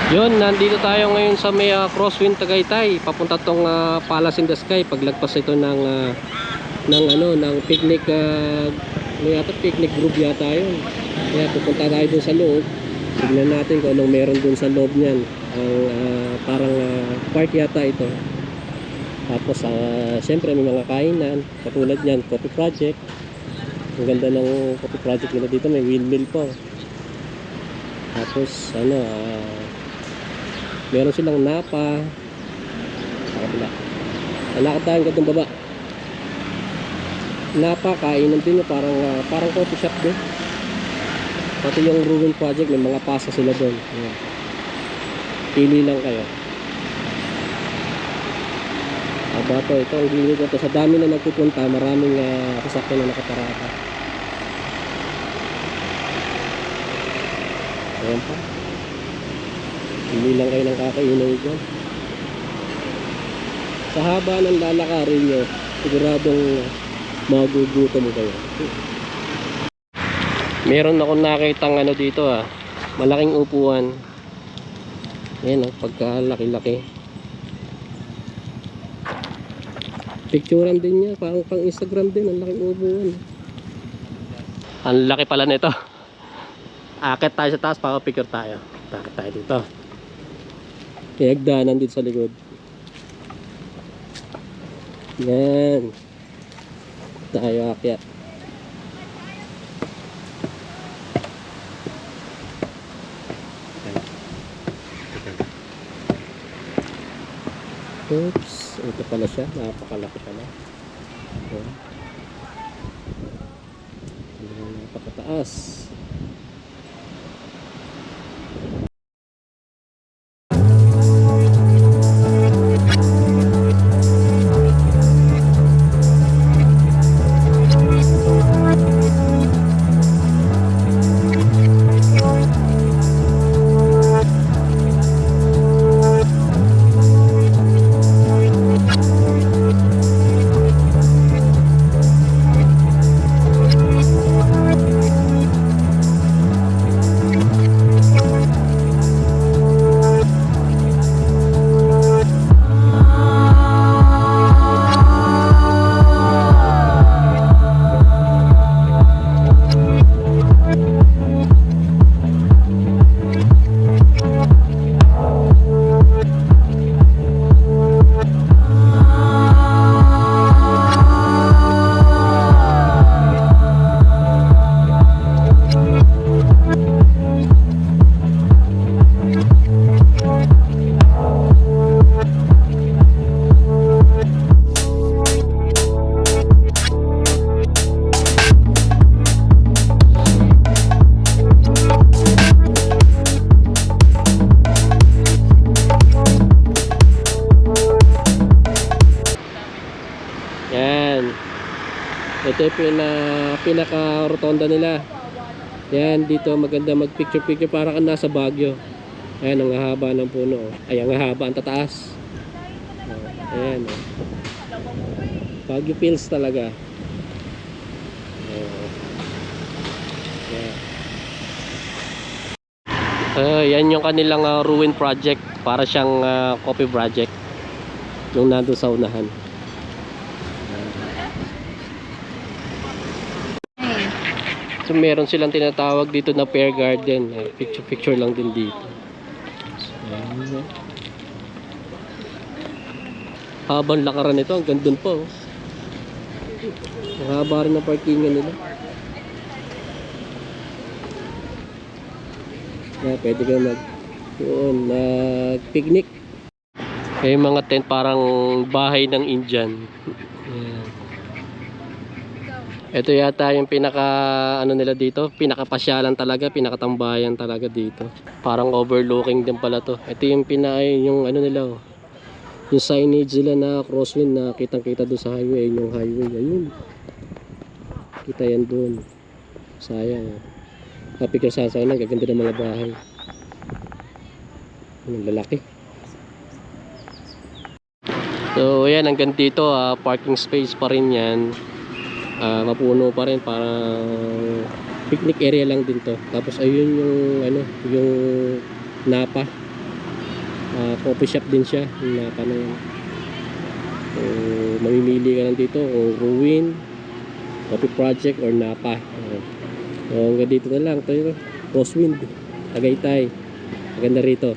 Yun, nandito tayo ngayon sa may Crosswind Tagaytay. Papunta tong Palace in the Sky. Paglagpas ito ng picnic, ano yata, picnic group yata yun. Kaya pupunta tayo dun sa loob. Tignan natin kung anong meron dun sa loob niyan. Ang parang park yata ito. Tapos syempre may mga kainan. Katulad niyan, coffee project. Ang ganda ng coffee project nila dito. May windmill po. Tapos meron silang napa. Sa kabila. Alakad tayo hanggang baba. Napa, kainan din yung parang coffee shop din. Pati yung ruin project, may mga pasa sila doon. Pili lang kayo. Ito, ang gilid na to. Sa dami na nagpupunta, maraming sasakyan na nakaparata. Ayan pa. Pili lang kayo ng kakainan dyan. Sa haba ng lalakarin nyo, siguradong magugutom kayo. Meron akong nakitang dito malaking upuan. Ayan pagkalaki-laki. Picturean din niya, parang pang Instagram din, ang laking upuan. Ang laki pala nito. Akit tayo sa taas, picture tayo. Akit tayo dito. Hagdanan dito sa likod. Yan. Tayo akyat. Oops, ito pala siya, napakalaki pala. Napakataas. Ito yung pinaka rotonda nila. Yan, dito maganda mag picture para ka nasa Baguio. Ayan, ang haba ng puno. Ay, ang haba, ang tataas. Ayan. Baguio feels talaga. Yan yung kanilang ruin project. Para siyang coffee project. Yung nandun sa unahan. So meron silang tinatawag dito na pear garden. Picture lang din dito. Habang lakaran nito, hanggang dun po. Ang haba rin ng parkingan nila. Pwede ka mag-picnic. Yung mga tent parang bahay ng Indian. Ito yata yung nila dito, pinakapasyalan talaga, pinakatambayan talaga dito. Parang overlooking din pala to. Ito yung nila yung signage nila na Crosswind na kitang-kita doon sa highway, yung highway ayun. Kita yan doon. Sayang. Kapag sa sana, gaganda ng mga bahay. Ang lalaki. So ayan, hanggang dito parking space pa rin yan. Mapuno pa rin, parang picnic area lang din to. Tapos ayun yung yung napa Coffee shop din siya. Napa na yan. So, mamimili ka lang dito o Ruin, Coffee Project or Napa. So hanggang dito na lang. Ito yung Crosswind, Tagaytay. Maganda rito.